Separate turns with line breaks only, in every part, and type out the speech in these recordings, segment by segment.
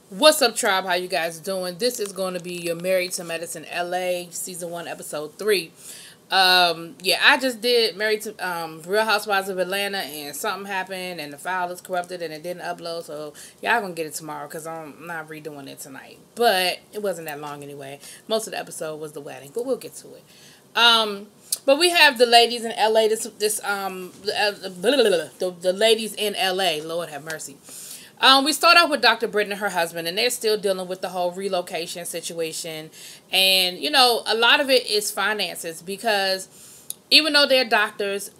What's up, tribe? How you guys doing? This is going to be your Married to Medicine LA season 1 episode 3. Yeah, I just did Married to Real Housewives of Atlanta, and something happened and the file is corrupted and it didn't upload, so y'all gonna get it tomorrow because I'm not redoing it tonight. But it wasn't that long anyway. Most of the episode was the wedding, but we'll get to it. But we have the ladies in LA. The ladies in LA. Lord have mercy. We start off with Dr. Britt and her husband, and they're still dealing with the whole relocation situation. And, a lot of it is finances because even though they're doctors,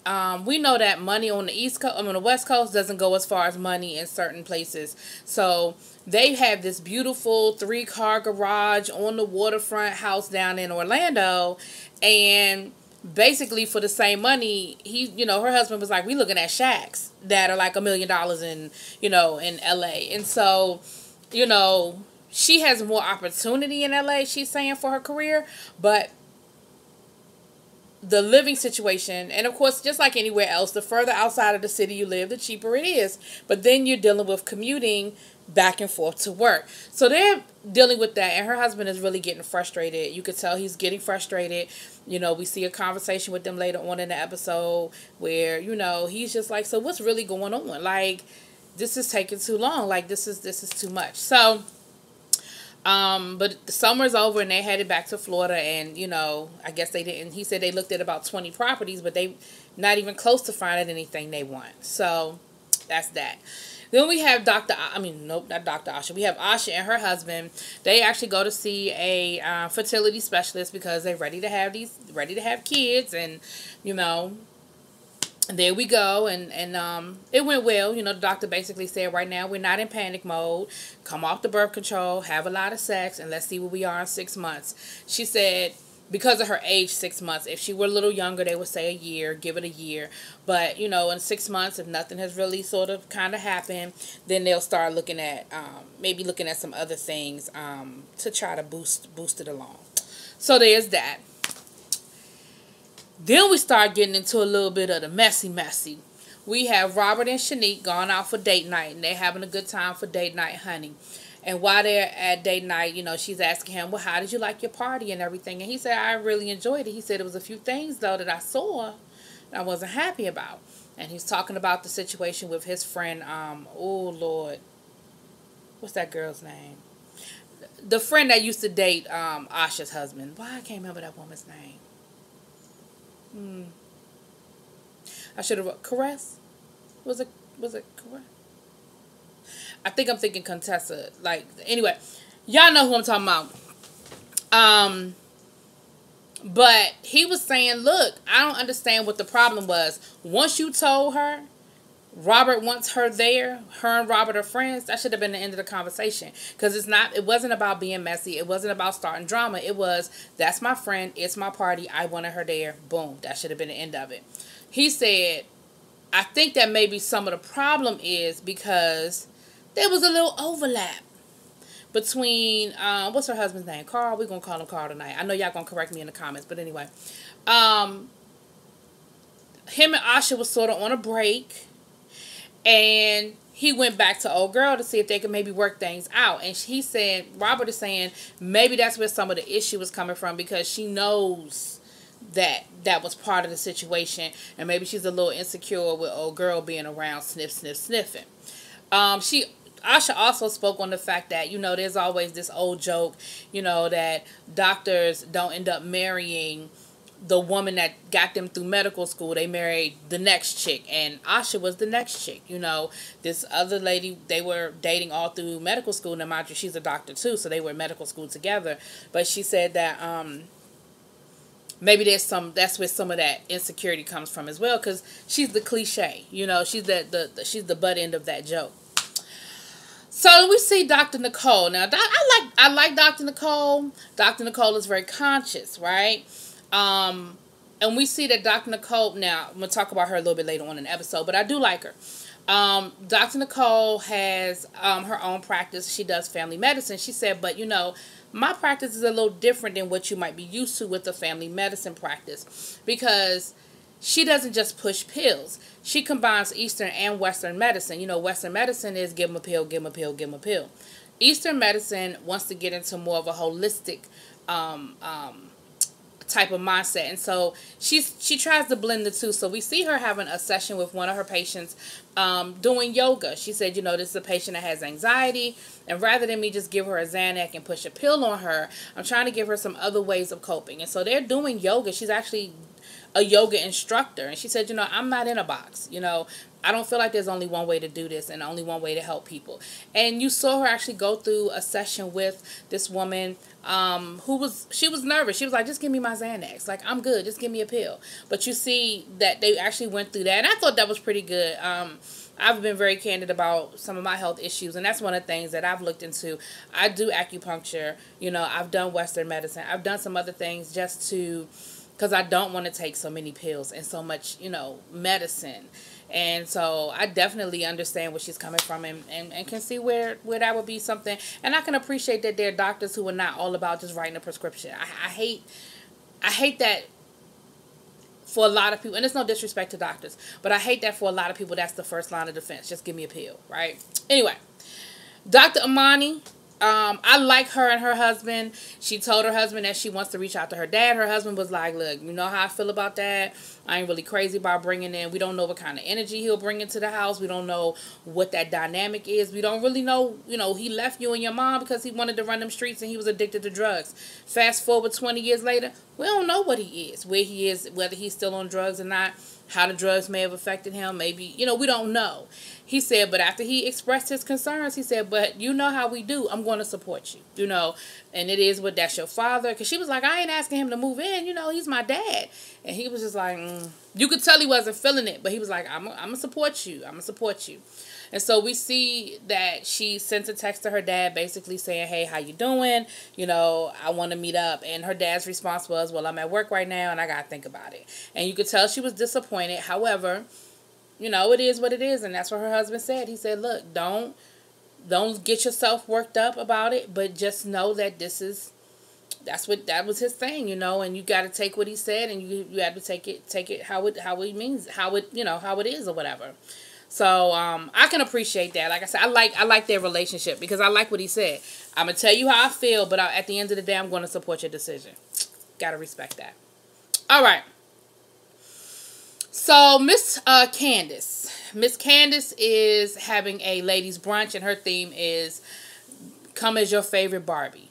we know that money on the on the West Coast doesn't go as far as money in certain places. So they have this beautiful 3-car garage on the waterfront house down in Orlando, and basically for the same money, her husband was like, we looking at shacks that are like $1 million in LA. And so, she has more opportunity in LA, she's saying, for her career, but the living situation, and of course, just like anywhere else, the further outside of the city you live, the cheaper it is. But then you're dealing with commuting back and forth to work. So they're dealing with that, and her husband is really getting frustrated. You could tell he's getting frustrated. We see a conversation with them later on in the episode where, he's just like, so what's really going on? Like, this is taking too long. Like, this is too much. So, but the summer's over and they headed back to Florida, and, I guess they didn't, he said they looked at about 20 properties, but they not even close to finding anything they want. So that's that. Then we have not Dr. Asha. We have Asha and her husband. They actually go to see a fertility specialist because they're ready to have kids, and, there we go, and it went well. The doctor basically said, right now we're not in panic mode. Come off the birth control, have a lot of sex, and let's see where we are in 6 months. She said, because of her age, 6 months. If she were a little younger, they would say a year, give it a year. But, in 6 months, if nothing has really sort of kind of happened, then they'll start looking at, maybe looking at some other things to try to boost it along. So there's that. Then we start getting into a little bit of the messy. We have Robert and Shanique gone out for date night, and they're having a good time for date night, honey. And while they're at date night, she's asking him, well, how did you like your party and everything? And he said, I really enjoyed it. He said, there was a few things, though, that I saw that I wasn't happy about. And he's talking about the situation with his friend, oh, Lord, what's that girl's name? The friend that used to date Asha's husband. Why I can't remember that woman's name. I should have, Caress? Was it Caress? I think I'm thinking Contessa. Like, anyway, y'all know who I'm talking about. But he was saying, look, I don't understand what the problem was. Once you told her Robert wants her there, her and Robert are friends, that should have been the end of the conversation. Because it wasn't about being messy. It wasn't about starting drama. It was, that's my friend, it's my party, I wanted her there. Boom. That should have been the end of it. He said, I think that maybe some of the problem is because there was a little overlap between, what's her husband's name? Carl? We're going to call him Carl tonight. I know y'all going to correct me in the comments, but anyway. Him and Asha was sort of on a break, and he went back to old girl to see if they could maybe work things out. And he said, Robert is saying, maybe that's where some of the issue was coming from, because she knows that was part of the situation, and maybe she's a little insecure with old girl being around sniffing. Asha also spoke on the fact that, there's always this old joke, that doctors don't end up marrying the woman that got them through medical school. They married the next chick, and Asha was the next chick. This other lady, they were dating all through medical school. Now, mind you, she's a doctor too, so they were in medical school together. But she said that maybe that's where some of that insecurity comes from as well, because she's the cliche. She's she's the butt end of that joke. So we see Dr. Nicole. Now, I like Dr. Nicole. Dr. Nicole is very conscious, right? And we see that Dr. Nicole, now, I'm going to talk about her a little bit later on in the episode, but I do like her. Dr. Nicole has her own practice. She does family medicine. She said, but, my practice is a little different than what you might be used to with the family medicine practice, because she doesn't just push pills. She combines Eastern and Western medicine. Western medicine is give them a pill, give them a pill, give them a pill. Eastern medicine wants to get into more of a holistic um, um, type of mindset, and so she tries to blend the two. So we see her having a session with one of her patients, doing yoga. She said, this is a patient that has anxiety, and rather than me just give her a Xanax and push a pill on her, I'm trying to give her some other ways of coping. And so they're doing yoga. She's actually a yoga instructor, and she said, I'm not in a box. I don't feel like there's only one way to do this and only one way to help people. And you saw her actually go through a session with this woman, she was nervous. She was like, just give me my Xanax. Like, I'm good. Just give me a pill. But you see that they actually went through that. And I thought that was pretty good. I've been very candid about some of my health issues, and that's one of the things that I've looked into. I do acupuncture. I've done Western medicine. I've done some other things just because I don't want to take so many pills and so much, medicine. And so I definitely understand where she's coming from, and can see where that would be something. And I can appreciate that there are doctors who are not all about just writing a prescription. I hate that for a lot of people, and it's no disrespect to doctors, but I hate that for a lot of people that's the first line of defense. Just give me a pill, right? Anyway, Dr. Amani, I like her and her husband. She told her husband that she wants to reach out to her dad. Her husband was like, look, you know how I feel about that. I ain't really crazy about bringing in. We don't know what kind of energy he'll bring into the house. We don't know what that dynamic is. We don't really know, he left you and your mom because he wanted to run them streets and he was addicted to drugs. Fast forward 20 years later, we don't know what he is, where he is, whether he's still on drugs or not, how the drugs may have affected him. Maybe, we don't know. He said, but after he expressed his concerns, he said, but you know how we do. I'm going to support you, and it is what that's your father. Because she was like, I ain't asking him to move in. He's my dad. And he was just like, you could tell he wasn't feeling it. But he was like, I'm going to support you. I'm going to support you. And so we see that she sent a text to her dad basically saying, hey, how you doing? I want to meet up. And her dad's response was, well, I'm at work right now and I got to think about it. And you could tell she was disappointed. However, it is what it is. And that's what her husband said. He said, look, don't get yourself worked up about it, but just know that that was his thing, and you got to take what he said, and you have to take it how it means, how it is or whatever. So I can appreciate that. Like I said, I like their relationship because I like what he said. I'm gonna tell you how I feel, but at the end of the day, I'm going to support your decision. Gotta respect that. All right. So Miss Candace is having a ladies brunch, and her theme is "Come as your favorite Barbie."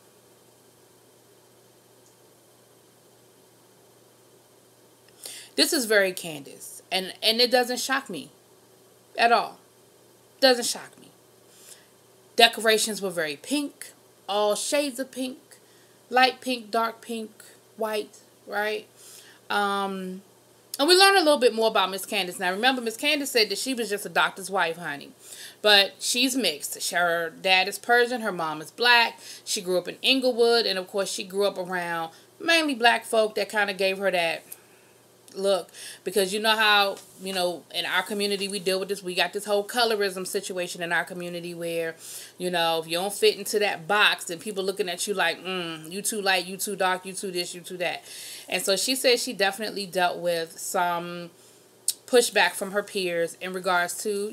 This is very Candace, and it doesn't shock me at all. Doesn't shock me. Decorations were very pink, all shades of pink, light pink, dark pink, white, right? And we learned a little bit more about Miss Candace. Now, remember, Miss Candace said that she was just a doctor's wife, honey. But she's mixed. Her dad is Persian. Her mom is black. She grew up in Inglewood. And, of course, she grew up around mainly black folk that kind of gave her that look. Because you know how, in our community we deal with this. We got this whole colorism situation in our community where, if you don't fit into that box, then people looking at you like, you too light, you too dark, you too this, you too that. And so she said she definitely dealt with some pushback from her peers in regards to,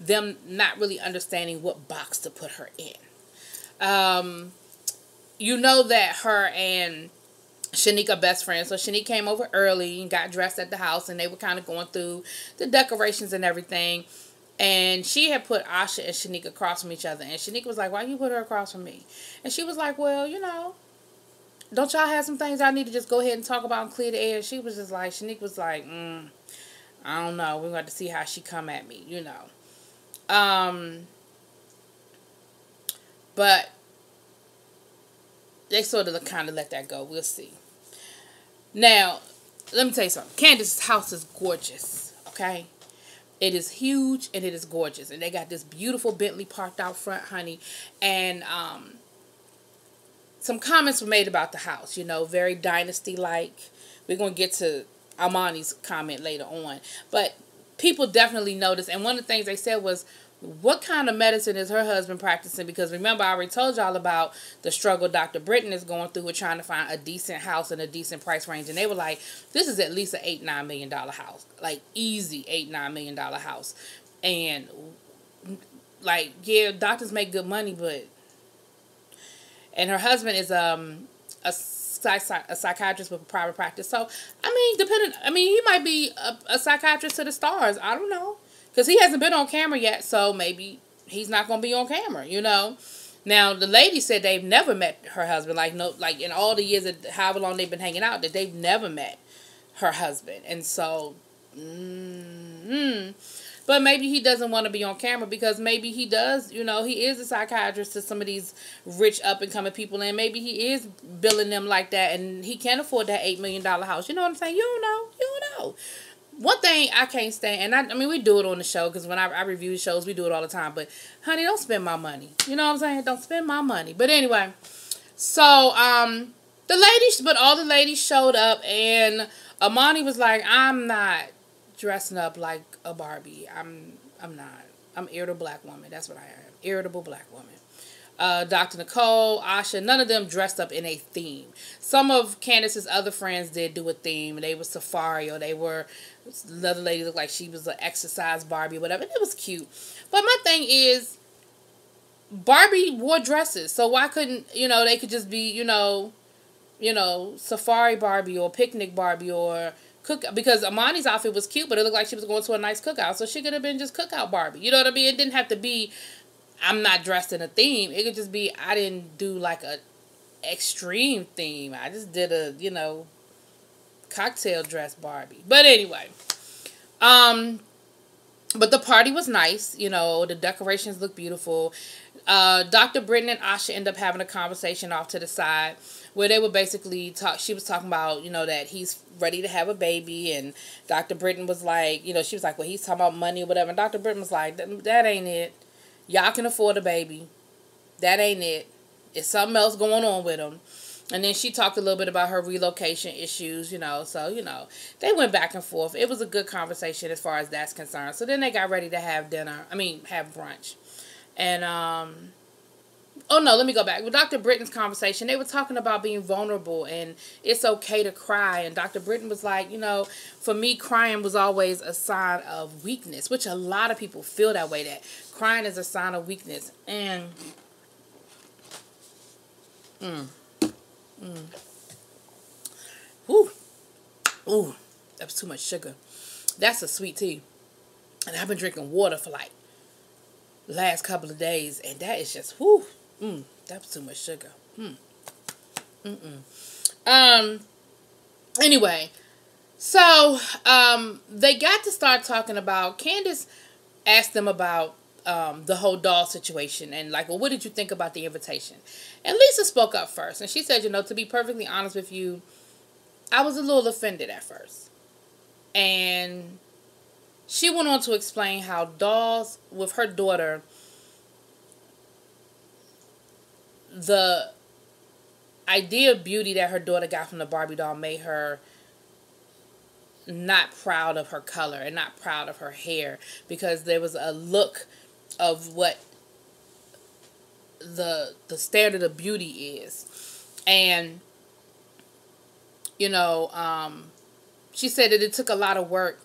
them not really understanding what box to put her in. That her and Shanique are best friends. So Shanique came over early and got dressed at the house, and they were kind of going through the decorations and everything. And she had put Asha and Shanique across from each other. And Shanique was like, why you put her across from me? And she was like, well, don't y'all have some things I need to just go ahead and talk about and clear the air? She was just like, Shanique was like, I don't know. We're going to see how she come at me, But they sort of kind of let that go. We'll see. Now, let me tell you something. Candace's house is gorgeous, okay? It is huge and it is gorgeous. And they got this beautiful Bentley parked out front, honey. And some comments were made about the house, very dynasty-like. We're going to get to Amani's comment later on. But people definitely noticed. And one of the things they said was, what kind of medicine is her husband practicing? Because remember, I already told y'all about the struggle Dr. Britton is going through with trying to find a decent house in a decent price range. And they were like, this is at least an $8-9 million house. Like, easy $8-9 million house. And, like, yeah, doctors make good money, but and her husband is a psychiatrist with a private practice. So he might be a psychiatrist to the stars. I don't know, because he hasn't been on camera yet, so maybe he's not gonna be on camera. Now the lady said they've never met her husband. Like in all the years that however long they've been hanging out, that they've never met her husband, and so. But maybe he doesn't want to be on camera because maybe he does, he is a psychiatrist to some of these rich up-and-coming people, and maybe he is billing them like that, and he can't afford that $8 million house. You know what I'm saying? You don't know. One thing I can't stand, and we do it on the show, because when I review shows, we do it all the time, but, honey, don't spend my money. You know what I'm saying? Don't spend my money. But anyway, so, all the ladies showed up, and Amani was like, I'm not dressing up like a Barbie. I'm not. I'm irritable black woman. That's what I am. Irritable black woman. Dr. Nicole, Asha, none of them dressed up in a theme. Some of Candace's other friends did do a theme. They were safari, or the other lady looked like she was an exercise Barbie or whatever. It was cute. But my thing is, Barbie wore dresses. So why couldn't, they could just be, safari Barbie or picnic Barbie or because Amani's outfit was cute, but it looked like she was going to a nice cookout, so she could have been just cookout Barbie. You know what I mean? It didn't have to be, I'm not dressed in a theme. It could just be, I didn't do like a extreme theme. I just did a, cocktail dress Barbie. But anyway, but the party was nice. The decorations looked beautiful. Dr. Britton and Asha end up having a conversation off to the side, where they would basically she was talking about, that he's ready to have a baby, and Dr. Britton was like, she was like, well, he's talking about money or whatever, and Dr. Britton was like, that ain't it. Y'all can afford a baby. That ain't it. It's something else going on with him. And then she talked a little bit about her relocation issues, so, they went back and forth. It was a good conversation as far as that's concerned. So then they got ready to have have brunch. And, oh no, let me go back. With Dr. Britton's conversation, they were talking about being vulnerable and it's okay to cry. And Dr. Britton was like, for me, crying was always a sign of weakness, which a lot of people feel that way, that crying is a sign of weakness. And, ooh, that was too much sugar. That's a sweet tea. And I've been drinking water for like last couple of days, and that is just that was too much sugar. Anyway, so they got to start talking about, Candace asked them about the whole doll situation, and like, well, what did you think about the invitation? And Lisa spoke up first, and she said, to be perfectly honest with you, I was a little offended at first. And she went on to explain how dolls, with her daughter, the idea of beauty that her daughter got from the Barbie doll made her not proud of her color and not proud of her hair, because there was a look of what the standard of beauty is. And she said that it took a lot of work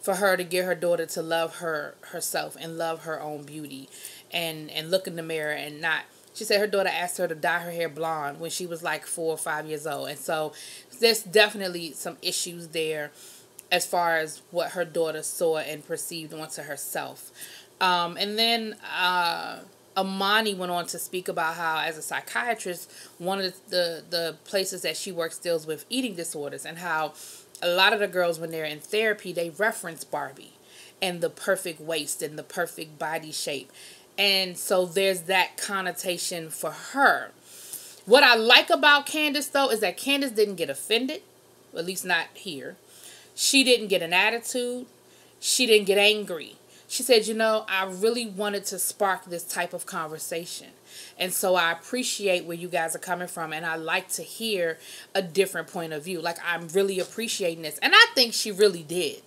for her to get her daughter to love herself and love her own beauty and look in the mirror and not. She said her daughter asked her to dye her hair blonde when she was like 4 or 5 years old. And so there's definitely some issues there as far as what her daughter saw and perceived onto herself. And then Amani went on to speak about how, as a psychiatrist, one of the places that she works deals with eating disorders, and how a lot of the girls, when they're in therapy, they reference Barbie and the perfect waist and the perfect body shape. And so there's that connotation for her. What I like about Candace, though, is that Candace didn't get offended, at least not here. She didn't get an attitude. She didn't get angry. She said, I really wanted to spark this type of conversation. And so I appreciate where you guys are coming from. And I like to hear a different point of view. Like, I'm really appreciating this. And I think she really did.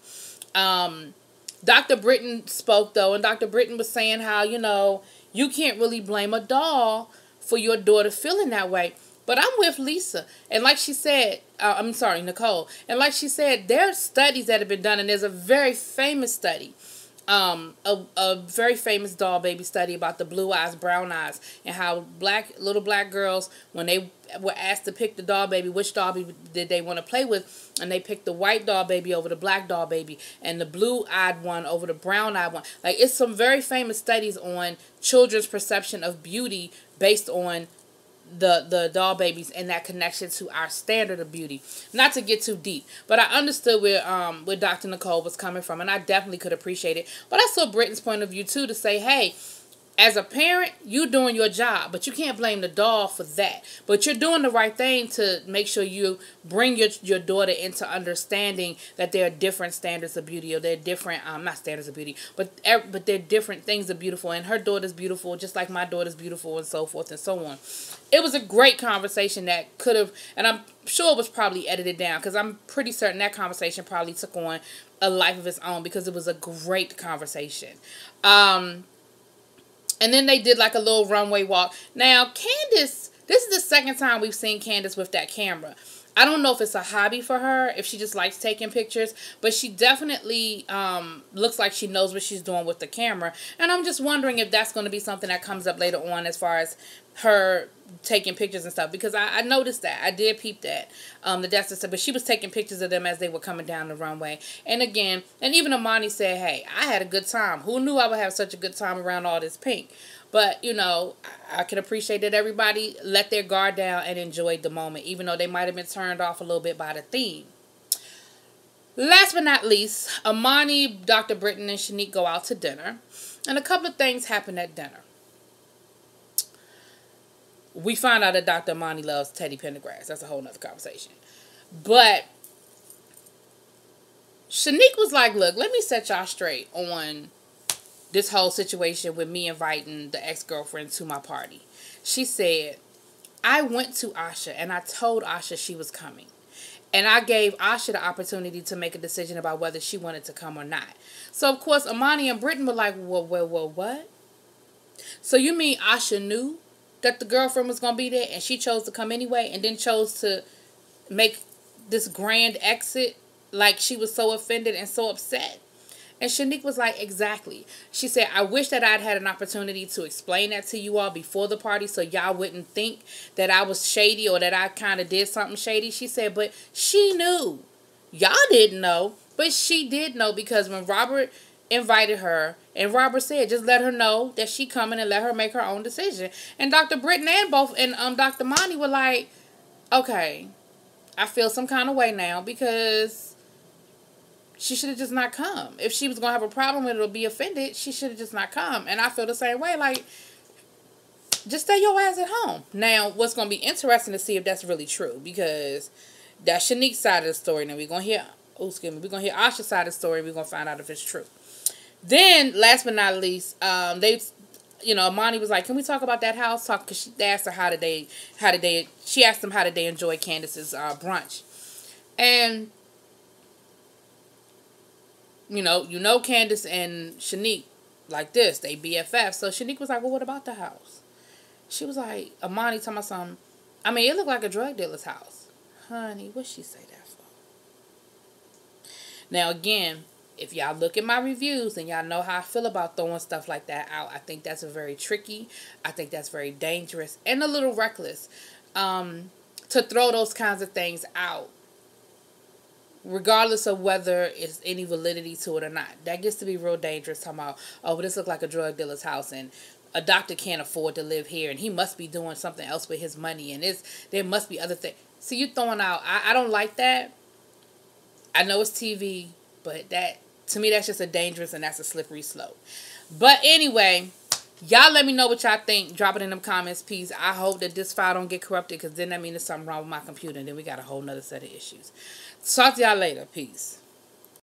Dr. Britton spoke, though. And Dr. Britton was saying how, you can't really blame a doll for your daughter feeling that way. But I'm with Lisa. And like she said, Nicole. And like she said, there are studies that have been done. And there's a very famous study a very famous doll baby study about the blue eyes, brown eyes, and how little black girls, when they were asked to pick the doll baby, which doll baby did they want to play with, and they picked the white doll baby over the black doll baby, and the blue eyed one over the brown eyed one. Like, it's some very famous studies on children's perception of beauty based on the doll babies and that connection to our standard of beauty. Not to get too deep, but I understood where Dr. Nicole was coming from, and I definitely could appreciate it. But I saw Britton's point of view too, to say, hey, as a parent, you doing your job, but you can't blame the doll for that. But you're doing the right thing to make sure you bring your daughter into understanding that there are different standards of beauty, or they're different, not standards of beauty, but they're different things are beautiful, and her daughter's beautiful just like my daughter's beautiful, and so forth and so on. It was a great conversation that could have, and I'm sure it was probably edited down, because I'm pretty certain that conversation probably took on a life of its own, because it was a great conversation. And then they did like a little runway walk. Now, Candace, this is the second time we've seen Candace with that camera. I don't know if it's a hobby for her, if she just likes taking pictures, but she definitely looks like she knows what she's doing with the camera. And I'm just wondering if that's going to be something that comes up later on as far as her taking pictures and stuff, because I noticed that. I did peep that. But she was taking pictures of them as they were coming down the runway. And again, and even Amani said, hey, I had a good time. Who knew I would have such a good time around all this pink? But, you know, I can appreciate that everybody let their guard down and enjoyed the moment, even though they might have been turned off a little bit by the theme. Last but not least, Amani, Dr. Britton, and Shanique go out to dinner. And a couple of things happen at dinner. We find out that Dr. Amani loves Teddy Pendergrass. That's a whole nother conversation. But Shanique was like, look, let me set y'all straight on this whole situation with me inviting the ex-girlfriend to my party. She said, I went to Asha and I told Asha she was coming. And I gave Asha the opportunity to make a decision about whether she wanted to come or not. So, of course, Amani and Britton were like, well, what? So you mean Asha knew that the girlfriend was going to be there and she chose to come anyway, and then chose to make this grand exit like she was so offended and so upset? And Shanique was like, exactly. She said, I wish that I'd had an opportunity to explain that to you all before the party so y'all wouldn't think that I was shady or that I kind of did something shady. She said, but she knew. Y'all didn't know, but she did know, because when Robert invited her, and Robert said, just let her know that she coming and let her make her own decision. And Dr. Britton and Dr. Monty were like, okay, I feel some kind of way now, because she should have just not come. If she was going to have a problem with it or be offended, she should have just not come. And I feel the same way. Like, just stay your ass at home. Now, what's going to be interesting to see if that's really true, because that's Shanique's side of the story. Now, we're going to hear, we're going to hear Asha's side of the story. We're going to find out if it's true. Then, last but not least, Amani was like, can we talk about that house? Because they asked her she asked them how did they enjoy Candace's brunch. And you know Candace and Shanique like this, they BFF. So Shanique was like, well, what about the house? She was like, Amani talking about something. I mean, it looked like a drug dealer's house. Honey, what'd she say that for? Now, again, if y'all look at my reviews and y'all know how I feel about throwing stuff like that out, I think that's very tricky. I think that's very dangerous and a little reckless to throw those kinds of things out, regardless of whether it's any validity to it or not. That gets to be real dangerous. Talking about, oh, this looks like a drug dealer's house, and a doctor can't afford to live here, and he must be doing something else with his money, and there must be other things. See, you throwing out, I don't like that. I know it's TV, but to me, that's just a dangerous and that's a slippery slope. But anyway, y'all let me know what y'all think. Drop it in them comments, please. I hope that this file don't get corrupted, because then that means there's something wrong with my computer, and then we got a whole nother set of issues. Talk to y'all later. Peace.